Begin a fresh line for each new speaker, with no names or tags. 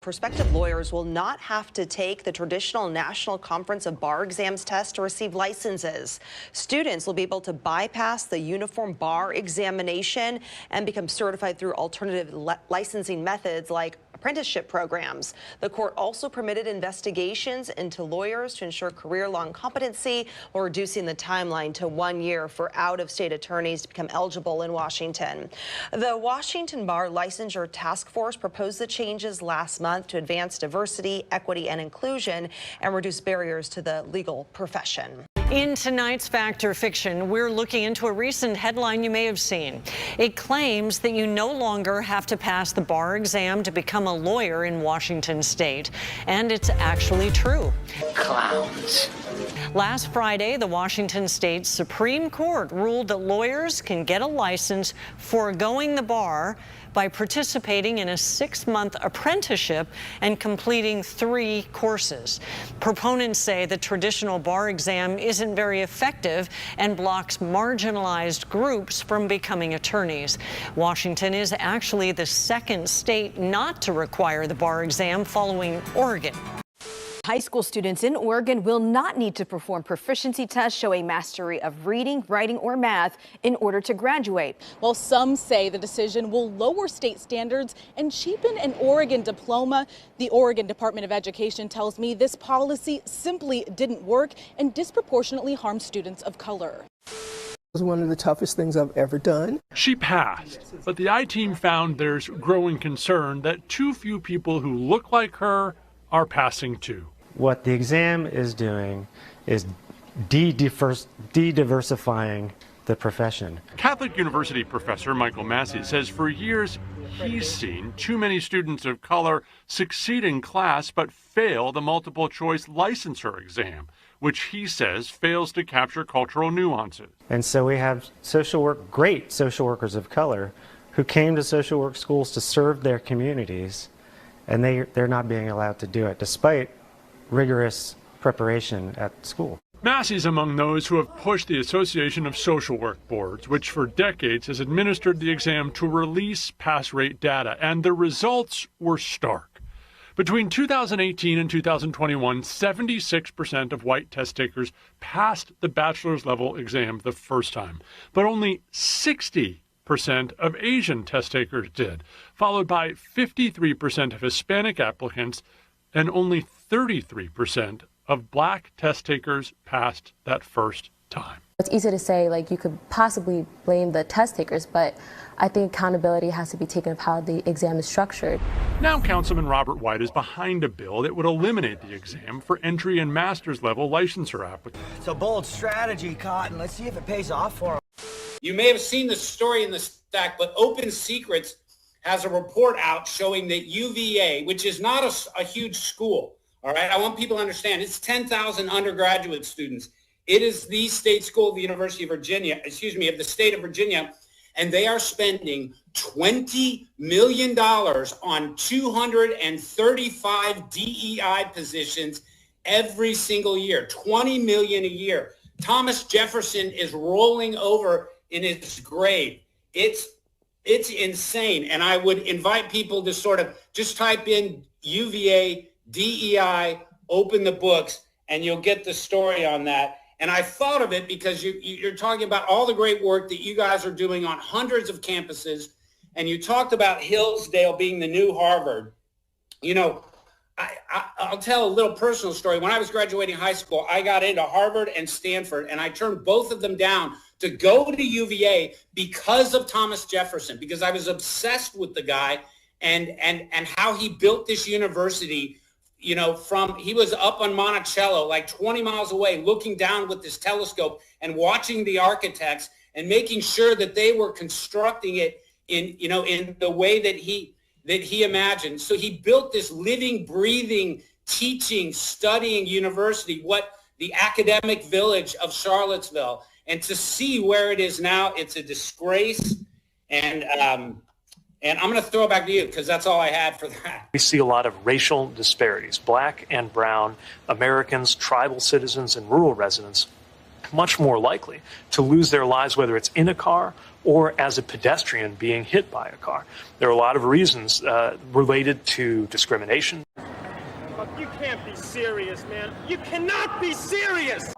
Prospective lawyers will not have to take the traditional National Conference of Bar Exams test to receive licenses. Students will be able to bypass the uniform bar examination and become certified through alternative licensing methods like apprenticeship programs. The court also permitted investigations into lawyers to ensure career-long competency while reducing the timeline to 1 year for out-of-state attorneys to become eligible in Washington. The Washington Bar Licensure Task Force proposed the changes last month to advance diversity, equity, and inclusion and reduce barriers to the legal profession.
In tonight's Fact or Fiction, we're looking into a recent headline you may have seen. It claims that you no longer have to pass the bar exam to become a lawyer in Washington state. And it's actually true.
Clowns.
Last Friday, the Washington State Supreme Court ruled that lawyers can get a license foregoing the bar by participating in a 6-month apprenticeship and completing 3 courses. Proponents say the traditional bar exam isn't very effective and blocks marginalized groups from becoming attorneys. Washington is actually the 2nd state not to require the bar exam, following Oregon.
High school students in Oregon will not need to perform proficiency tests showing mastery of reading, writing, or math in order to graduate.
While some say the decision will lower state standards and cheapen an Oregon diploma, the Oregon Department of Education tells me this policy simply didn't work and disproportionately harmed students of color.
It was one of the toughest things I've ever done.
She passed, but the I-Team found there's growing concern that too few people who look like her are passing too.
What the exam is doing is de-diversifying the profession.
Catholic University professor Michael Massey says for years he's seen too many students of color succeed in class but fail the multiple choice licensure exam, which he says fails to capture cultural nuances.
And so we have great social workers of color who came to social work schools to serve their communities, and they're not being allowed to do it despite rigorous preparation at school.
Massey's among those who have pushed the Association of Social Work Boards, which for decades has administered the exam, to release pass rate data, and the results were stark. Between 2018 and 2021, 76% of white test takers passed the bachelor's level exam the first time, but only 60% of Asian test takers did, followed by 53% of Hispanic applicants, and only 33% of black test takers passed that first time.
It's easy to say, like, you could possibly blame the test takers, but I think accountability has to be taken of how the exam is structured.
Now Councilman Robert White is behind a bill that would eliminate the exam for entry and master's level licensure applicants.
It's a bold strategy, Cotton. Let's see if it pays off for them.
You may have seen the story in the stack, but Open Secrets has a report out showing that UVA, which is not a huge school, all right? I want people to understand it's 10,000 undergraduate students. It is the state school of the University of Virginia, of the state of Virginia, and they are spending $20 million on 235 DEI positions every single year, $20 million a year. Thomas Jefferson is rolling over in his grave. It's insane. And I would invite people to sort of just type in UVA, DEI, open the books, and you'll get the story on that. And I thought of it because you're talking about all the great work that you guys are doing on hundreds of campuses. And you talked about Hillsdale being the new Harvard. You know, I'll tell a little personal story. When I was graduating high school, I got into Harvard and Stanford, and I turned both of them down to go to UVA because of Thomas Jefferson, because I was obsessed with the guy and how he built this university. You know, he was up on Monticello, like 20 miles away, looking down with this telescope and watching the architects and making sure that they were constructing it in the way that he imagined. So he built this living, breathing, teaching, studying university, what the academic village of Charlottesville. And to see where it is now, it's a disgrace. And I'm going to throw it back to you because that's all I had for that.
We see a lot of racial disparities. Black and brown Americans, tribal citizens, and rural residents much more likely to lose their lives, whether it's in a car or as a pedestrian being hit by a car. There are a lot of reasons related to discrimination.
You can't be serious, man. You cannot be serious!